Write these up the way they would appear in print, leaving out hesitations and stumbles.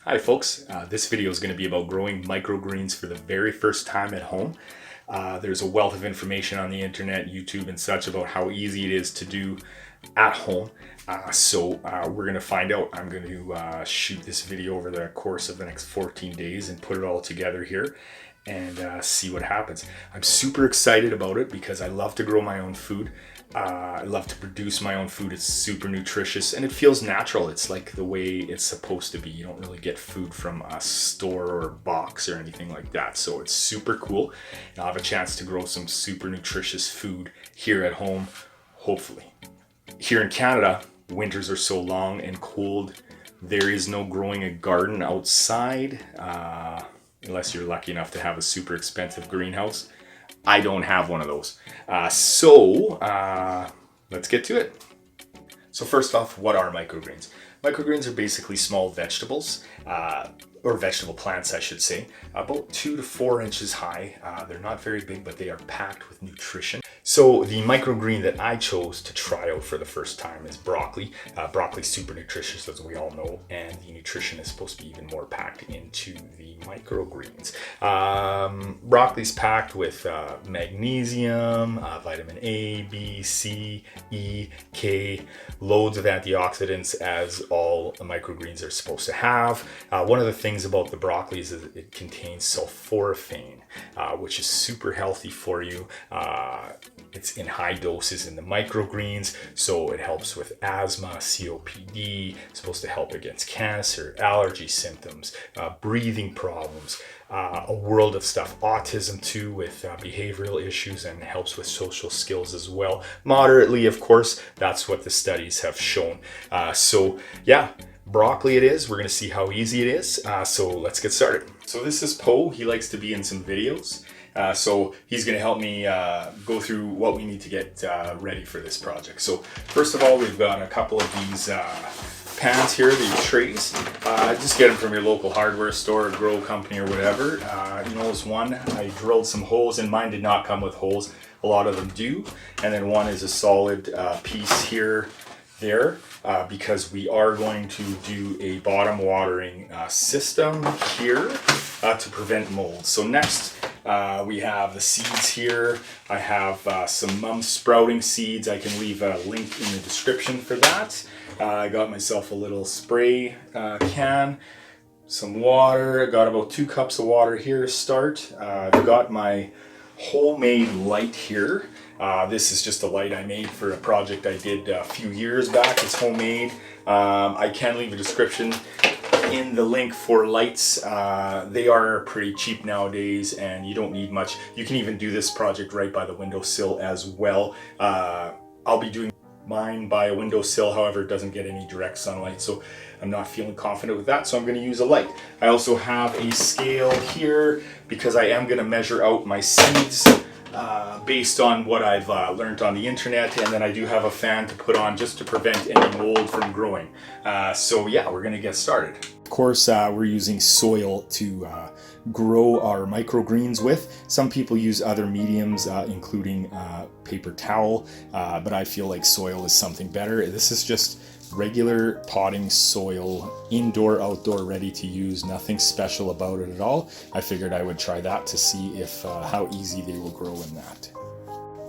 Hi folks, this video is going to be about growing microgreens for the very first time at home. There's a wealth of information on the internet, YouTube and such about how easy it is to do at home. We're going to find out. I'm going to shoot this video over the course of the next 14 days and put it all together here and see what happens. I'm super excited about it because I love to grow my own food. I love to produce my own food. It's super nutritious and it feels natural. It's like the way it's supposed to be. You don't really get food from a store or a box or anything like that. So it's super cool. And I'll have a chance to grow some super nutritious food here at home, hopefully. Here in Canada, winters are so long and cold. There is no growing a garden outside unless you're lucky enough to have a super expensive greenhouse. I don't have one of those. Let's get to it. So first off, what are microgreens? Microgreens are basically small vegetables, or vegetable plants I should say, about 2 to 4 inches high. They're not very big, but they are packed with nutrition. So the microgreen that I chose to try out for the first time is broccoli. Broccoli's super nutritious, as we all know, and the nutrition is supposed to be even more packed into the microgreens. Broccoli's packed with magnesium, vitamin A, B, C, E, K, loads of antioxidants, as all microgreens are supposed to have. One of the things about the broccoli is that it contains sulforaphane, which is super healthy for you. It's in high doses in the microgreens, so it helps with asthma, COPD, it's supposed to help against cancer, allergy symptoms, breathing problems, a world of stuff. Autism too, with behavioral issues, and helps with social skills as well. Moderately, of course, that's what the studies have shown. Broccoli it is. We're going to see how easy it is. So let's get started. So this is Poe. He likes to be in some videos. So he's going to help me go through what we need to get ready for this project. So first of all, we've got a couple of these pans here, these trays. Just get them from your local hardware store, grow company or whatever. You know, this one, I drilled some holes in. Mine did not come with holes. A lot of them do. And then one is a solid piece here, there. Because we are going to do a bottom watering system here to prevent mold. So next we have the seeds here. I have some mum sprouting seeds. I can leave a link in the description for that. I got myself a little spray can, some water. I got about 2 cups of water here to start. I've got my homemade light here. This is just a light I made for a project I did a few years back. It's homemade. I can leave a description in the link for lights. They are pretty cheap nowadays and you don't need much. You can even do this project right by the windowsill as well. I'll be doing mine by a windowsill, however it doesn't get any direct sunlight, so I'm not feeling confident with that, so I'm going to use a light. I also have a scale here because I am going to measure out my seeds based on what I've learned on the internet, and then I do have a fan to put on just to prevent any mold from growing. We're going to get started. Of course, we're using soil to grow our microgreens with. Some people use other mediums, including paper towel, but I feel like soil is something better. This is just regular potting soil, indoor, outdoor, ready to use. Nothing special about it at all. I figured I would try that to see if how easy they will grow in that.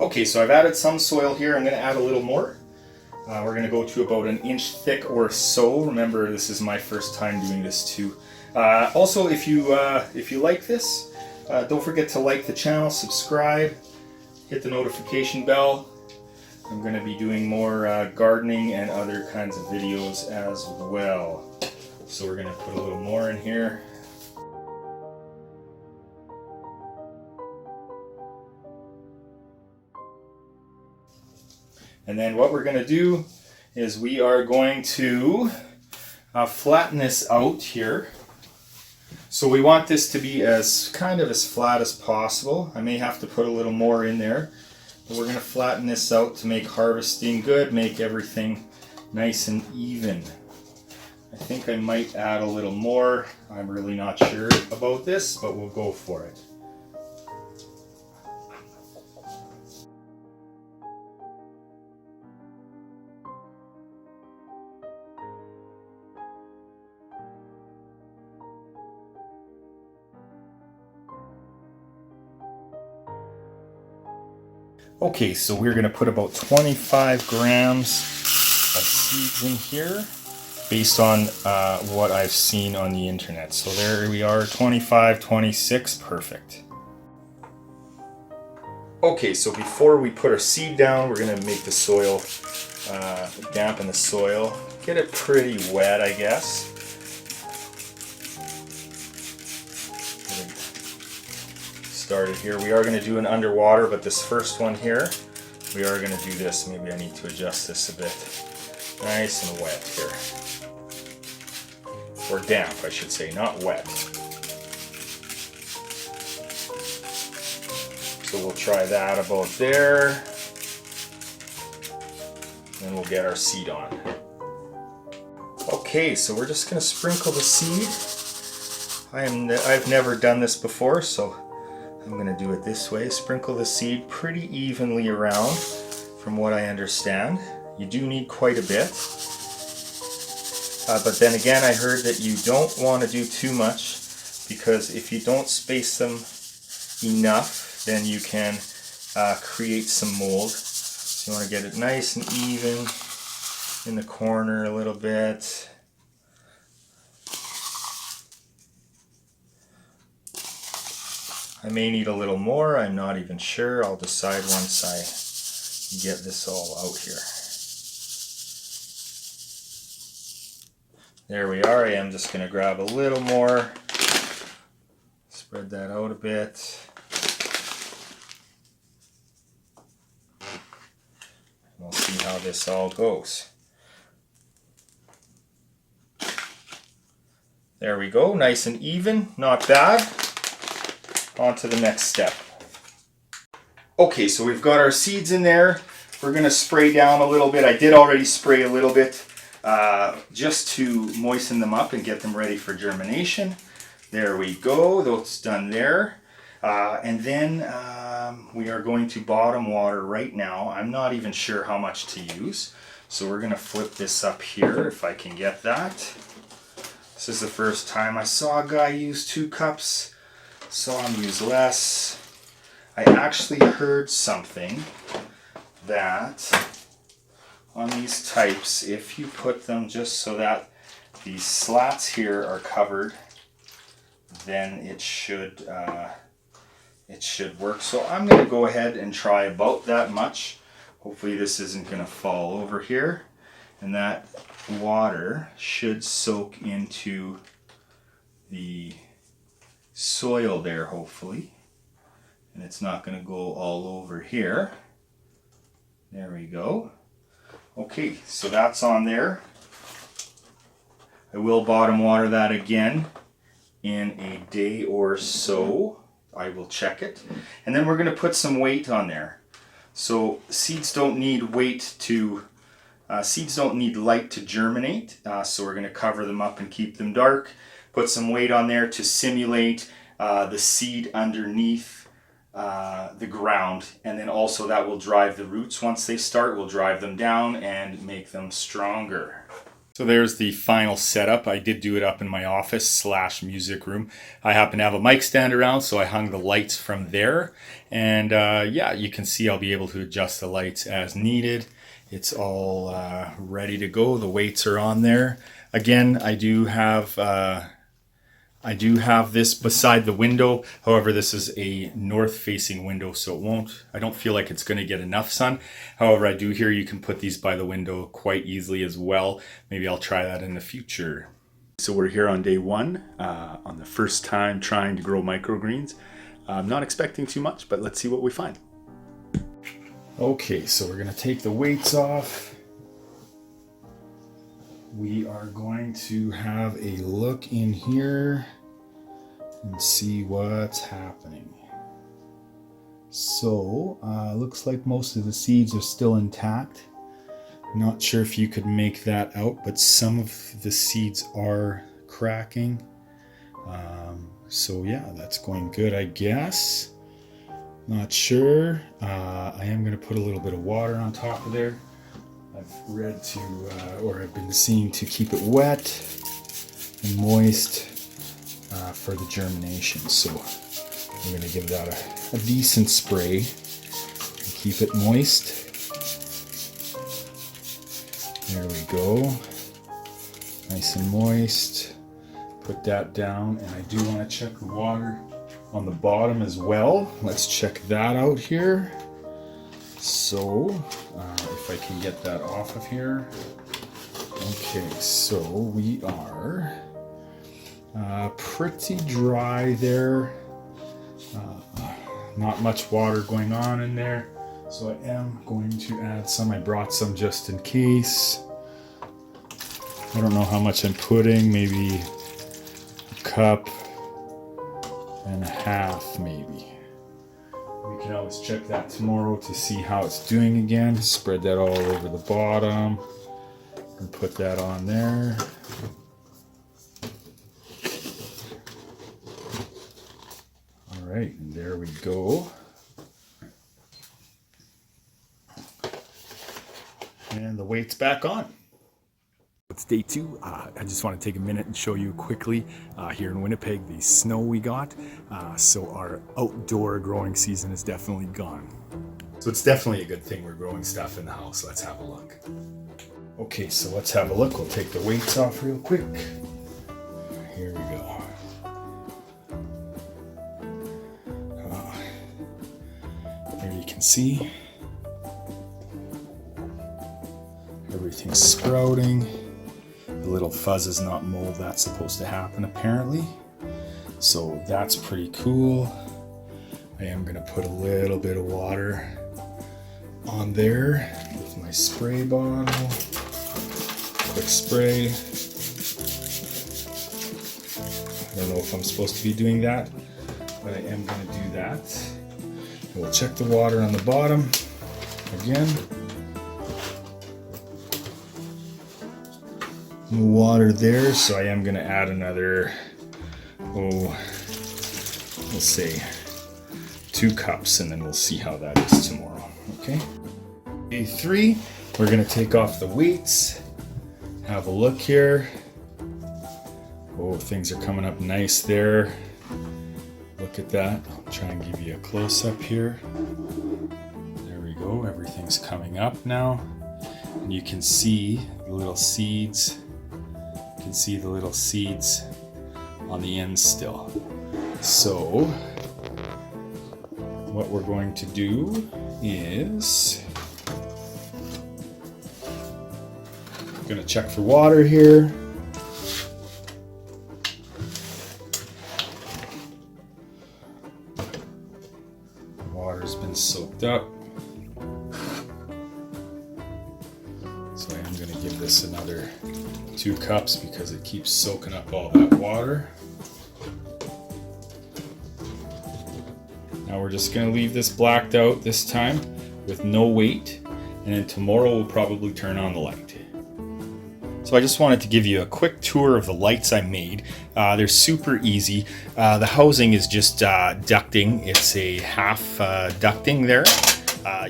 Okay, so I've added some soil here. I'm going to add a little more. We're going to go to about 1 inch thick or so. Remember, this is my first time doing this too. Also, if you like this, don't forget to like the channel, subscribe, hit the notification bell. I'm going to be doing more gardening and other kinds of videos as well. So we're going to put a little more in here. And then what we're going to do is we are going to flatten this out here. So we want this to be as flat as possible. I may have to put a little more in there. But we're going to flatten this out to make harvesting good, make everything nice and even. I think I might add a little more. I'm really not sure about this, but we'll go for it. Okay, so we're going to put about 25 grams of seeds in here based on what I've seen on the internet. So there we are, 25, 26, perfect. Okay, so before we put our seed down, we're going to make the soil, dampen the soil, get it pretty wet, I guess. Started here. We are going to do an underwater, but this first one here, we are going to do this. Maybe I need to adjust this a bit. Nice and wet here. Or damp, I should say, not wet. So we'll try that about there. And we'll get our seed on. Okay, so we're just going to sprinkle the seed. I've never done this before, so I'm going to do it this way. Sprinkle the seed pretty evenly around, from what I understand. You do need quite a bit. But then again, I heard that you don't want to do too much, because if you don't space them enough, then you can create some mold. So you want to get it nice and even in the corner a little bit. I may need a little more, I'm not even sure. I'll decide once I get this all out here. There we are. I am just going to grab a little more, spread that out a bit. We'll see how this all goes. There we go, nice and even, not bad. On to the next step. Okay, so we've got our seeds in there. We're going to spray down a little bit. I did already spray a little bit just to moisten them up and get them ready for germination. There we go, that's done there. And then we are going to bottom water right now. I'm not even sure how much to use. So we're going to flip this up here if I can get that. This is the first time I saw a guy use 2 cups. Saw him use less. I actually heard something that on these types, if you put them just so that these slats here are covered, then it should work. So I'm going to go ahead and try about that much. Hopefully this isn't going to fall over here, and that water should soak into the soil there, hopefully, and it's not going to go all over here. There we go. Okay, so that's on there. I will bottom water that again in a day or so. I will check it, and then we're going to put some weight on there. So seeds don't need weight to seeds don't need light to germinate, so we're going to cover them up and keep them dark. Put some weight on there to simulate the seed underneath the ground, and then also that will drive the roots. Once they start, we'll drive them down and make them stronger. So there's the final setup. I did do it up in my office / music room. I happen to have a mic stand around, so I hung the lights from there. And yeah, you can see I'll be able to adjust the lights as needed. It's all ready to go. The weights are on there. Again, I do have this beside the window. However, this is a north-facing window, so I don't feel like it's going to get enough sun. However, I do hear you can put these by the window quite easily as well. Maybe I'll try that in the future. So we're here on day 1, on the first time trying to grow microgreens. I'm not expecting too much, but let's see what we find. Okay, so we're going to take the weights off. We are going to have a look in here and see what's happening. So, looks like most of the seeds are still intact. Not sure if you could make that out, but some of the seeds are cracking. So yeah, that's going good, I guess. Not sure. I am going to put a little bit of water on top of there. I've read to, or I've been seeing to keep it wet and moist for the germination. So I'm going to give that a decent spray and Keep it moist. There we go. Nice and moist. Put that down, and I do want to check the water on the bottom as well. Let's check that out here. So, if I can get that off of here. Okay, so we are pretty dry there. Not much water going on in there. So I am going to add some. I brought some just in case. I don't know how much I'm putting, maybe a cup and a half maybe. We can always check that tomorrow to see how it's doing again. Spread that all over the bottom and put that on there. All right, and there we go. And the weight's back on. It's day 2. I just want to take a minute and show you quickly here in Winnipeg the snow we got. So our outdoor growing season is definitely gone. So it's definitely a good thing we're growing stuff in the house. Let's have a look. Okay, so let's have a look. We'll take the weights off real quick. Here we go. There you can see. Everything's sprouting. The little fuzz is not mold. That's supposed to happen apparently. So that's pretty cool. I am going to put a little bit of water on there with my spray bottle. Quick spray. I don't know if I'm supposed to be doing that, but I am going to do that. And we'll check the water on the bottom again. No water there, so I am going to add another, we'll say 2 cups, and then we'll see how that is tomorrow. Okay. Day 3, we're going to take off the weights. Have a look here. Oh, things are coming up nice there. Look at that. I'll try and give you a close-up here. There we go. Everything's coming up now. And you can see the little seeds. You can see the little seeds on the end still. So what we're going to do is I'm going to check for water here. Water's been soaked up. So I am going to give this another 2 cups because it keeps soaking up all that water. Now we're just going to leave this blacked out this time with no weight, and then tomorrow we'll probably turn on the light. So I just wanted to give you a quick tour of the lights I made. They're super easy. The housing is just ducting. It's a half ducting there.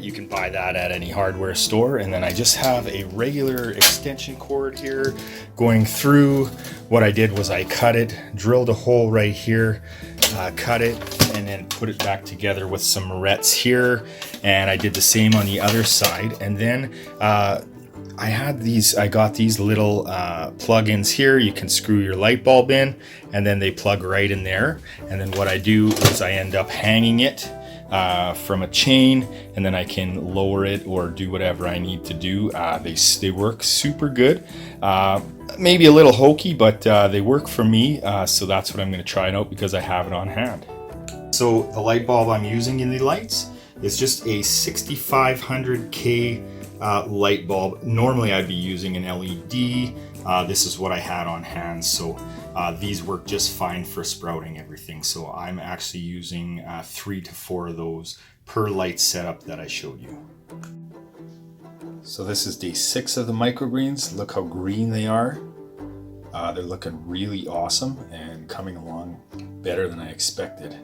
You can buy that at any hardware store. And then I just have a regular extension cord here going through. What I did was I cut it, drilled a hole right here, cut it, and then put it back together with some morettes here. And I did the same on the other side. And then I got these little plug-ins here. You can screw your light bulb in, and then they plug right in there. And then what I do is I end up hanging it from a chain, and then I can lower it or do whatever I need to do. They work super good. Maybe a little hokey, but they work for me. So that's what I'm going to try it out because I have it on hand. So the light bulb I'm using in the lights is just a 6500K light bulb. Normally I'd be using an LED. This is what I had on hand, so these work just fine for sprouting everything. So I'm actually using 3 to 4 of those per light setup that I showed you. So this is day 6 of the microgreens. Look how green they are. They're looking really awesome and coming along better than I expected.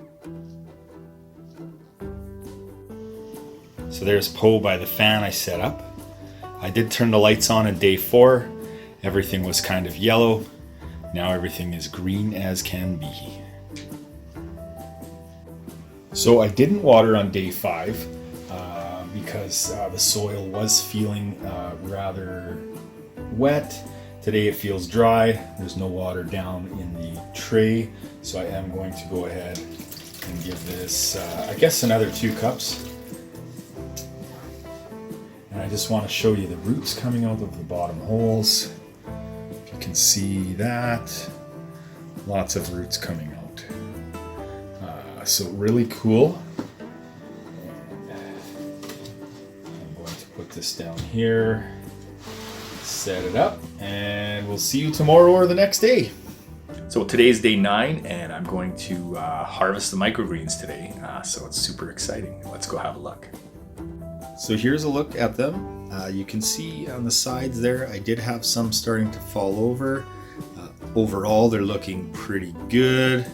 So there's Poe by the fan I set up. I did turn the lights on day 4. Everything was kind of yellow. Now everything is green as can be. So I didn't water on day 5 because the soil was feeling rather wet. Today it feels dry. There's no water down in the tray, so I am going to go ahead and give this, I guess, another 2 cups. And I just want to show you the roots coming out of the bottom holes. If you can see that, lots of roots coming out. So really cool. I'm going to put this down here, set it up, and we'll see you tomorrow or the next day. So today's day 9, and I'm going to harvest the microgreens today. So it's super exciting. Let's go have a look. So here's a look at them. You can see on the sides there, I did have some starting to fall over. Overall, they're looking pretty good.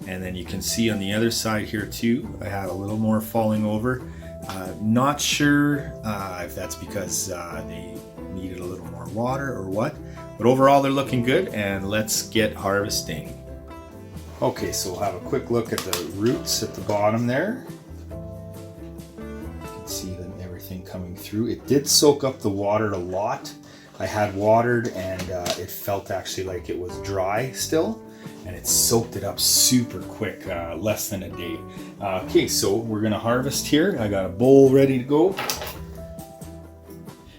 And then you can see on the other side here too, I had a little more falling over. Not sure if that's because they needed a little more water or what, but overall they're looking good, and let's get harvesting. Okay, so we'll have a quick look at the roots at the bottom there. You can see them, everything coming through. It did soak up the water a lot. I had watered and it felt actually like it was dry still, and it soaked it up super quick, less than a day. Okay, so we're gonna harvest here. I got a bowl ready to go.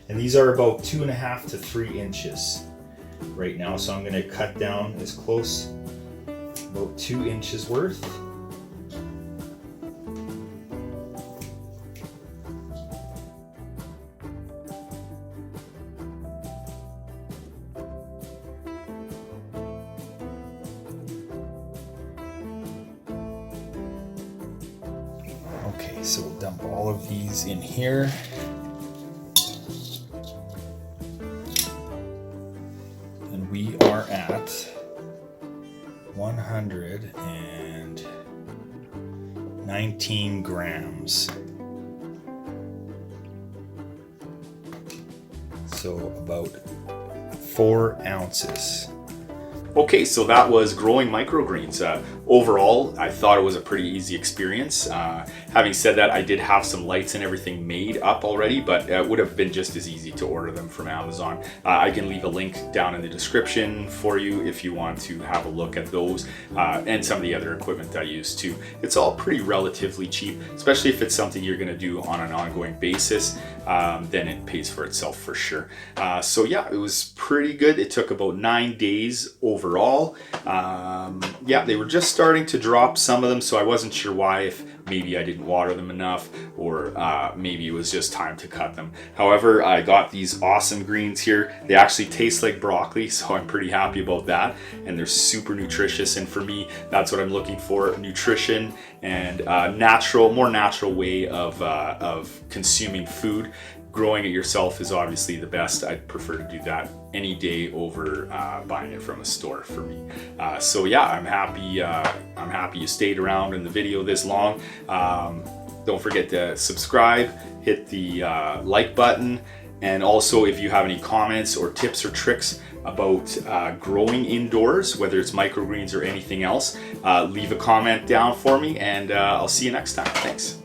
And these are about 2.5 to 3 inches right now. So I'm gonna cut down as close, about 2 inches worth. Okay, so we'll dump all of these in here. And we are at 119 grams. So about 4 ounces. Okay, so that was growing microgreens. Overall, I thought it was a pretty easy experience. Having said that, I did have some lights and everything made up already, but it would have been just as easy to order them from Amazon. I can leave a link down in the description for you if you want to have a look at those and some of the other equipment I use too. It's all pretty relatively cheap, especially if it's something you're gonna do on an ongoing basis. Then it pays for itself for sure. So yeah, it was pretty good. It took about 9 days overall. Yeah, they were just starting to drop, some of them, so I wasn't sure why, if maybe I didn't water them enough, or maybe it was just time to cut them. However, I got these awesome greens here. They actually taste like broccoli, so I'm pretty happy about that, and they're super nutritious, and for me, that's what I'm looking for: nutrition and more natural way of consuming food. Growing it yourself is obviously the best. I'd prefer to do that any day over buying it from a store for me. So yeah, I'm happy you stayed around in the video this long. Don't forget to subscribe, hit the like button, and also if you have any comments or tips or tricks about growing indoors, whether it's microgreens or anything else, leave a comment down for me, and I'll see you next time. Thanks.